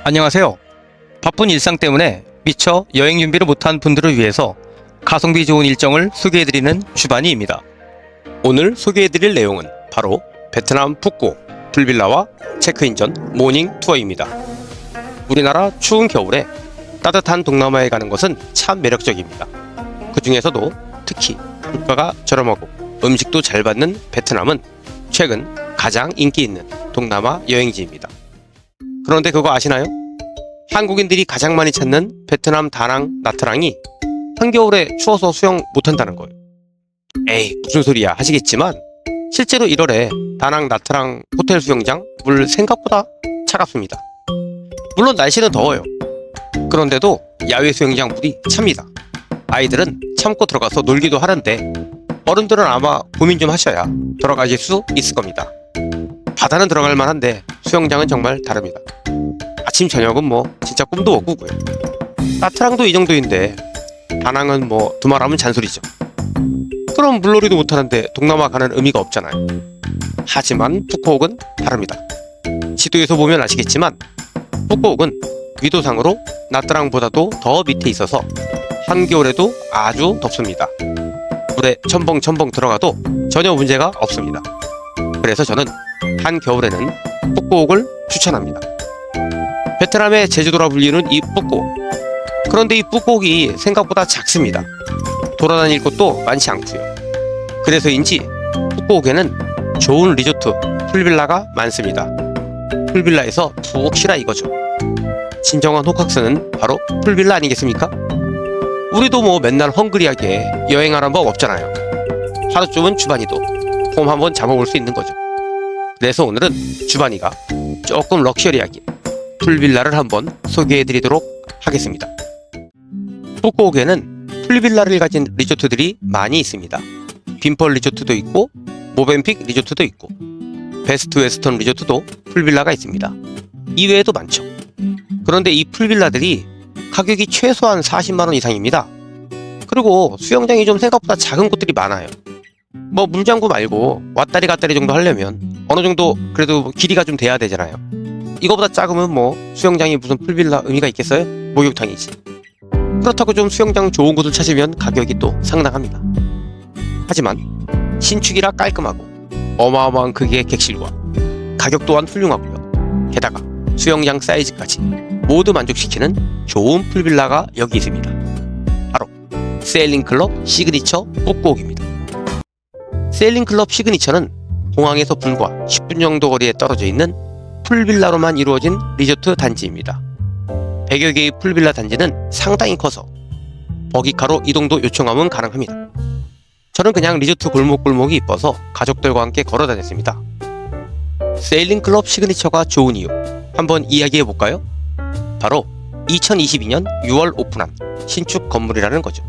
안녕하세요. 바쁜 일상 때문에 미처 여행 준비를 못한 분들을 위해서 가성비 좋은 일정을 소개해드리는 주바니입니다. 오늘 소개해드릴 내용은 바로 베트남 푸꾸옥 풀빌라와 체크인 전 모닝 투어입니다. 우리나라 추운 겨울에 따뜻한 동남아에 가는 것은 참 매력적입니다. 그 중에서도 특히 물가가 저렴하고 음식도 잘 받는 베트남은 최근 가장 인기 있는 동남아 여행지입니다. 그런데 그거 아시나요? 한국인들이 가장 많이 찾는 베트남 다낭 나트랑이 한겨울에 추워서 수영 못한다는 거예요. 에이 무슨 소리야 하시겠지만 실제로 1월에 다낭 나트랑 호텔 수영장 물 생각보다 차갑습니다. 물론 날씨는 더워요. 그런데도 야외 수영장 물이 찹니다. 아이들은 참고 들어가서 놀기도 하는데 어른들은 아마 고민 좀 하셔야 들어가실 수 있을 겁니다. 바다는 들어갈 만한데 수영장은 정말 다릅니다. 아침 저녁은 뭐 진짜 꿈도 못 꾸고요. 나트랑도 이 정도인데 다낭은 뭐 두말하면 잔소리죠. 그럼 물놀이도 못하는데 동남아 가는 의미가 없잖아요. 하지만 푸꾸옥은 다릅니다. 지도에서 보면 아시겠지만 푸꾸옥은 위도상으로 나트랑보다도 더 밑에 있어서 한겨울에도 아주 덥습니다. 물에 첨벙첨벙 들어가도 전혀 문제가 없습니다. 그래서 저는 한겨울에는 푸꾸옥을 추천합니다. 베트남의 제주도라 불리는 이 푸꾸옥. 그런데 이 푸꾸옥이 생각보다 작습니다. 돌아다닐 곳도 많지 않고요. 그래서인지 푸꾸옥에는 좋은 리조트, 풀빌라가 많습니다. 풀빌라에서 푹 쉬라 이거죠. 진정한 호캉스는 바로 풀빌라 아니겠습니까? 우리도 뭐 맨날 헝그리하게 여행하는 법 없잖아요. 하루쯤은 주바니도 폼 한번 잡아볼 수 있는 거죠. 그래서 오늘은 주바니가 조금 럭셔리하게 풀빌라를 한번 소개해드리도록 하겠습니다. 푸꾸옥에는 풀빌라를 가진 리조트들이 많이 있습니다. 빈펄 리조트도 있고 모벤픽 리조트도 있고 베스트 웨스턴 리조트도 풀빌라가 있습니다. 이외에도 많죠. 그런데 이 풀빌라들이 가격이 최소한 40만원 이상입니다. 그리고 수영장이 좀 생각보다 작은 곳들이 많아요. 뭐 물장구 말고 왔다리 갔다리 정도 하려면 어느 정도 그래도 길이가 좀 돼야 되잖아요. 이거보다 작으면 뭐 수영장이 무슨 풀빌라 의미가 있겠어요? 목욕탕이지. 그렇다고 좀 수영장 좋은 곳을 찾으면 가격이 또 상당합니다. 하지만 신축이라 깔끔하고 어마어마한 크기의 객실과 가격 또한 훌륭하고요. 게다가 수영장 사이즈까지 모두 만족시키는 좋은 풀빌라가 여기 있습니다. 바로 세일링클럽 시그니처 푸꾸옥입니다. 세일링클럽 시그니처는 공항에서 불과 10분 정도 거리에 떨어져 있는 풀빌라로만 이루어진 리조트 단지입니다. 100여 개의 풀빌라 단지는 상당히 커서 버기카로 이동도 요청하면 가능합니다. 저는 그냥 리조트 골목골목이 이뻐서 가족들과 함께 걸어 다녔습니다. 세일링클럽 시그니처가 좋은 이유 한번 이야기해볼까요? 바로 2022년 6월 오픈한 신축 건물이라는 거죠.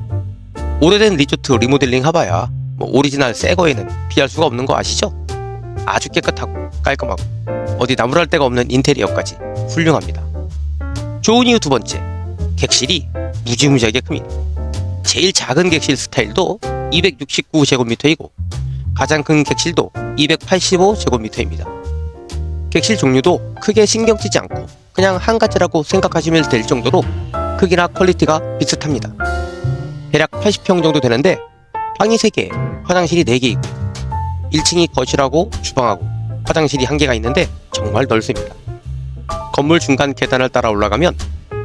오래된 리조트 리모델링 해봐야 뭐 오리지널 새거에는 비할 수가 없는 거 아시죠? 아주 깨끗하고 깔끔하고 어디 나무랄 데가 없는 인테리어까지 훌륭합니다. 좋은 이유 두 번째, 객실이 무지무지하게 큽니다. 제일 작은 객실 스타일도 269제곱미터이고 가장 큰 객실도 285제곱미터입니다. 객실 종류도 크게 신경 쓰지 않고 그냥 한 가지라고 생각하시면 될 정도로 크기나 퀄리티가 비슷합니다. 대략 80평 정도 되는데 방이 3개, 화장실이 4개 있고 1층이 거실하고 주방하고 화장실이 1개가 있는데 정말 넓습니다. 건물 중간 계단을 따라 올라가면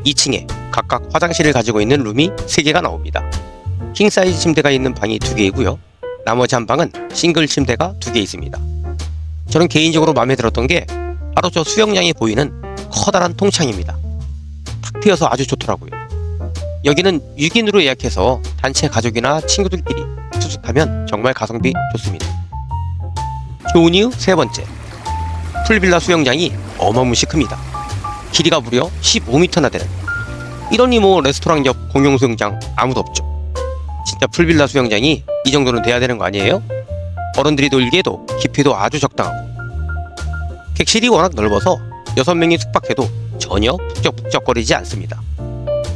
2층에 각각 화장실을 가지고 있는 룸이 3개가 나옵니다. 킹사이즈 침대가 있는 방이 2개이고요. 나머지 한 방은 싱글 침대가 2개 있습니다. 저는 개인적으로 마음에 들었던 게 바로 저 수영장이 보이는 커다란 통창입니다. 탁 트여서 아주 좋더라고요. 여기는 6인으로 예약해서 단체 가족이나 친구들끼리 투숙하면 정말 가성비 좋습니다. 좋은 이유 세 번째, 풀빌라 수영장이 어마무시 큽니다. 길이가 무려 15m나 되는, 이러니 뭐 레스토랑 옆 공용 수영장 아무도 없죠. 진짜 풀빌라 수영장이 이 정도는 돼야 되는 거 아니에요? 어른들이 놀기에도 깊이도 아주 적당하고 객실이 워낙 넓어서 6명이 숙박해도 전혀 북적북적거리지 않습니다.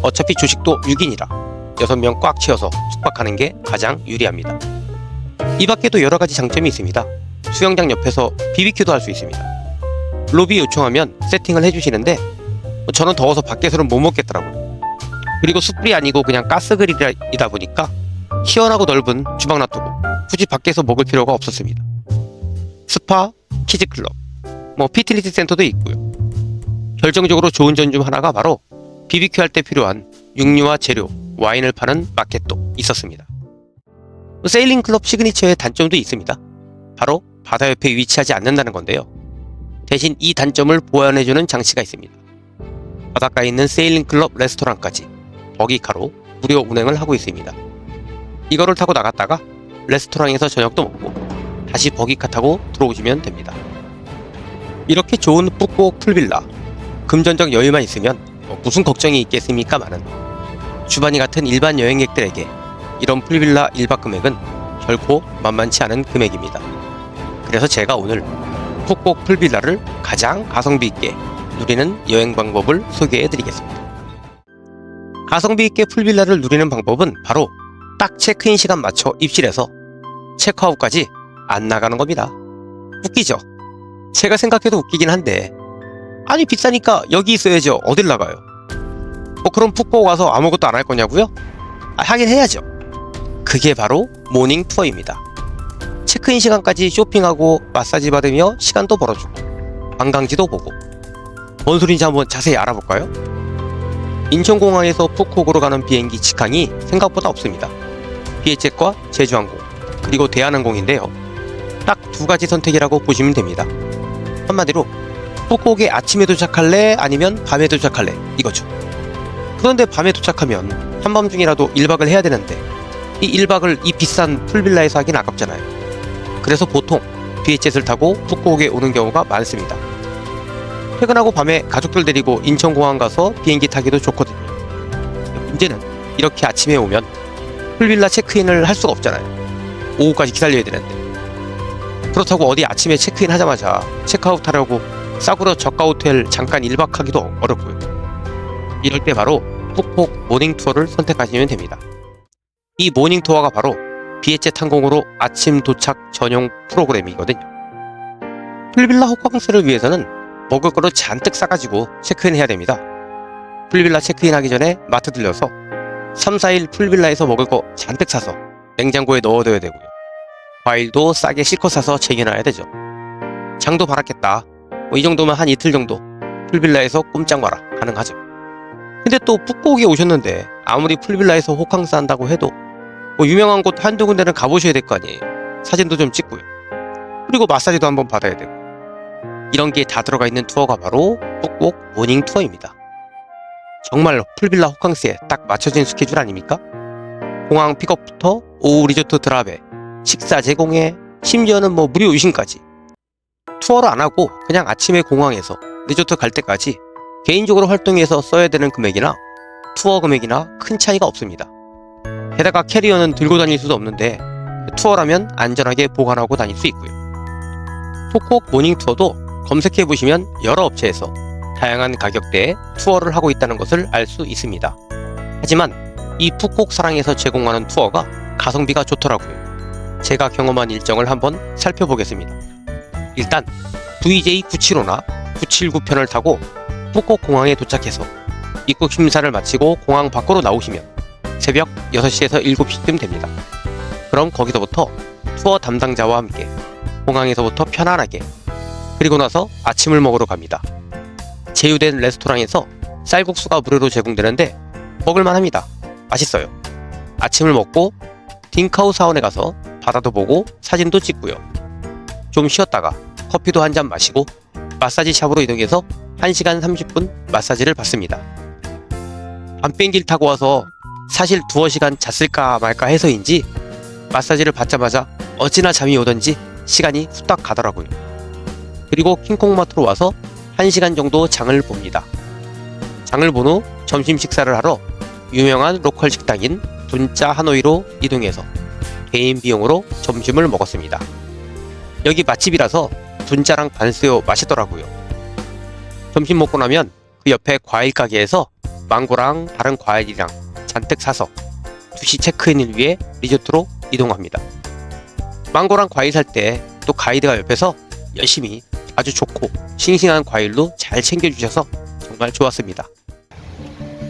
어차피 조식도 6인이라 6명 꽉 채워서 숙박하는 게 가장 유리합니다. 이 밖에도 여러가지 장점이 있습니다. 수영장 옆에서 BBQ도 할 수 있습니다. 로비 요청하면 세팅을 해주시는데 저는 더워서 밖에서는 못 먹겠더라고요. 그리고 숯불이 아니고 그냥 가스그릴이다 보니까 시원하고 넓은 주방 놔두고 굳이 밖에서 먹을 필요가 없었습니다. 스파, 키즈클럽, 피트니스 센터도 있고요. 결정적으로 좋은 점 중 하나가 바로 BBQ 할 때 필요한 육류와 재료, 와인을 파는 마켓도 있었습니다. 세일링 클럽 시그니처의 단점도 있습니다. 바로 바다 옆에 위치하지 않는다는 건데요. 대신 이 단점을 보완해주는 장치가 있습니다. 바닷가에 있는 세일링 클럽 레스토랑까지 버기카로 무료 운행을 하고 있습니다. 이거를 타고 나갔다가 레스토랑에서 저녁도 먹고 다시 버기카 타고 들어오시면 됩니다. 이렇게 좋은 푸꾸옥 풀빌라, 금전적 여유만 있으면 무슨 걱정이 있겠습니까마는 주바니 같은 일반 여행객들에게 이런 풀빌라 1박 금액은 결코 만만치 않은 금액입니다. 그래서 제가 오늘 푸꾸옥 풀빌라를 가장 가성비 있게 누리는 여행 방법을 소개해 드리겠습니다. 가성비 있게 풀빌라를 누리는 방법은 바로 딱 체크인 시간 맞춰 입실해서 체크아웃까지 안 나가는 겁니다. 웃기죠? 제가 생각해도 웃기긴 한데, 아니 비싸니까 여기 있어야죠. 어딜 나가요? 그럼 푸꾸옥 와서 아무것도 안 할 거냐고요? 하긴 해야죠. 그게 바로 모닝 투어입니다. 체크인 시간까지 쇼핑하고 마사지 받으며 시간도 벌어주고 관광지도 보고, 뭔 소린지 한번 자세히 알아볼까요? 인천공항에서 푸꾸옥으로 가는 비행기 직항이 생각보다 없습니다. 비에젯과 제주항공, 그리고 대한항공인데요. 딱 두 가지 선택이라고 보시면 됩니다. 한마디로 푸꾸옥에 아침에 도착할래 아니면 밤에 도착할래 이거죠. 그런데 밤에 도착하면 한밤중이라도 1박을 해야 되는데 이 1박을 이 비싼 풀빌라에서 하긴 아깝잖아요. 그래서 보통 비에젯을 타고 푸꾸옥에 오는 경우가 많습니다. 퇴근하고 밤에 가족들 데리고 인천공항 가서 비행기 타기도 좋거든요. 문제는 이렇게 아침에 오면 풀빌라 체크인을 할 수가 없잖아요. 오후까지 기다려야 되는데. 그렇다고 어디 아침에 체크인 하자마자 체크아웃 하려고 싸구려 저가 호텔 잠깐 1박 하기도 어렵고요. 이럴 때 바로 푸꾸옥 모닝 투어를 선택하시면 됩니다. 이 모닝 투어가 바로 비에젯 항공으로 아침 도착 전용 프로그램이거든요. 풀빌라 호캉스를 위해서는 먹을 거를 잔뜩 싸가지고 체크인 해야 됩니다. 풀빌라 체크인 하기 전에 마트 들려서 3, 4일 풀빌라에서 먹을 거 잔뜩 사서 냉장고에 넣어둬야 되고요. 과일도 싸게 실컷 사서 쟁여놔야 되죠. 장도 봐놨겠다. 이 정도면 한 이틀 정도 풀빌라에서 꼼짝 마라 가능하죠. 근데 또 푸꾸옥에 오셨는데 아무리 풀빌라에서 호캉스 한다고 해도 유명한 곳 한두 군데는 가보셔야 될 거 아니에요. 사진도 좀 찍고요. 그리고 마사지도 한번 받아야 되고, 이런 게 다 들어가 있는 투어가 바로 푸꾸옥 모닝 투어입니다. 정말 풀빌라 호캉스에 딱 맞춰진 스케줄 아닙니까? 공항 픽업부터 오후 리조트 드랍에 식사 제공에 심지어는 무료 유심까지. 투어를 안 하고 그냥 아침에 공항에서 리조트 갈 때까지 개인적으로 활동해서 써야 되는 금액이나 투어 금액이나 큰 차이가 없습니다. 게다가 캐리어는 들고 다닐 수도 없는데 투어라면 안전하게 보관하고 다닐 수 있고요. 푸꾸옥 모닝 투어도 검색해보시면 여러 업체에서 다양한 가격대에 투어를 하고 있다는 것을 알 수 있습니다. 하지만 이 푸꾸옥 사랑에서 제공하는 투어가 가성비가 좋더라고요. 제가 경험한 일정을 한번 살펴보겠습니다. 일단 VJ975나 979편을 타고 푸꾸옥 공항에 도착해서 입국 심사를 마치고 공항 밖으로 나오시면 새벽 6시에서 7시쯤 됩니다. 그럼 거기서부터 투어 담당자와 함께 공항에서부터 편안하게, 그리고 나서 아침을 먹으러 갑니다. 제휴된 레스토랑에서 쌀국수가 무료로 제공되는데 먹을만 합니다. 맛있어요. 아침을 먹고 딩카우 사원에 가서 바다도 보고 사진도 찍고요. 좀 쉬었다가 커피도 한 잔 마시고 마사지 샵으로 이동해서 1시간 30분 마사지를 받습니다. 밤 비행기를 타고 와서 사실 두어 시간 잤을까 말까 해서인지 마사지를 받자마자 어찌나 잠이 오던지 시간이 후딱 가더라고요. 그리고 킹콩마트로 와서 1시간 정도 장을 봅니다. 장을 본 후 점심 식사를 하러 유명한 로컬 식당인 둔짜 하노이로 이동해서 개인 비용으로 점심을 먹었습니다. 여기 맛집이라서 둔짜랑 반스요 맛있더라고요. 점심 먹고 나면 그 옆에 과일 가게에서 망고랑 다른 과일이랑 잔뜩 사서 2시 체크인을 위해 리조트로 이동합니다. 망고랑 과일 살 때 또 가이드가 옆에서 열심히 아주 좋고 싱싱한 과일로 잘 챙겨주셔서 정말 좋았습니다.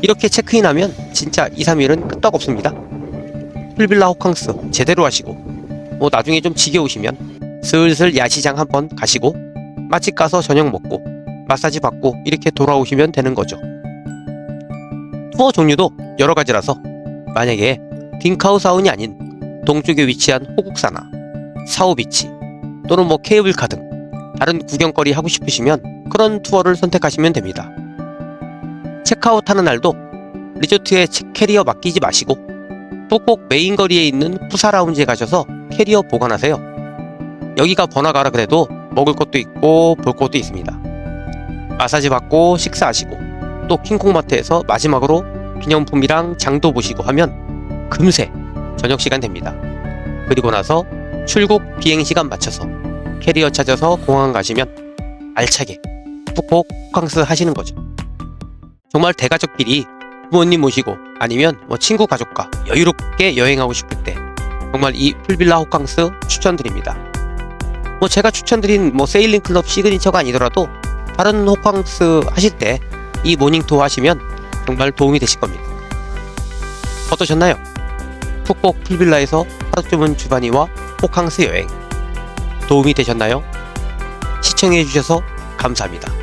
이렇게 체크인하면 진짜 2, 3일은 끄떡없습니다. 풀빌라 호캉스 제대로 하시고 뭐 나중에 좀 지겨우시면 슬슬 야시장 한번 가시고 맛집 가서 저녁 먹고 마사지 받고 이렇게 돌아오시면 되는 거죠. 투어 종류도 여러 가지라서 만약에 딩카우사운이 아닌 동쪽에 위치한 호국사나 사오비치 또는 뭐 케이블카 등 다른 구경거리 하고 싶으시면 그런 투어를 선택하시면 됩니다. 체크아웃하는 날도 리조트에 캐리어 맡기지 마시고 꼭 메인 거리에 있는 푸사 라운지에 가셔서 캐리어 보관하세요. 여기가 번화가라 그래도 먹을 것도 있고 볼 것도 있습니다. 마사지 받고 식사하시고 또 킹콩마트에서 마지막으로 기념품이랑 장도 보시고 하면 금세 저녁 시간 됩니다. 그리고 나서 출국 비행시간 맞춰서 캐리어 찾아서 공항 가시면 알차게 푹푹 호캉스 하시는 거죠. 정말 대가족끼리 부모님 모시고 아니면 뭐 친구 가족과 여유롭게 여행하고 싶을 때 정말 이 풀빌라 호캉스 추천드립니다. 뭐 제가 추천드린 뭐 세일링 클럽 시그니처가 아니더라도 다른 호캉스 하실 때 이 모닝 투어 하시면 정말 도움이 되실 겁니다. 어떠셨나요? 푹푹 풀빌라에서 하루 주문 주바니와 호캉스 여행 도움이 되셨나요? 시청해주셔서 감사합니다.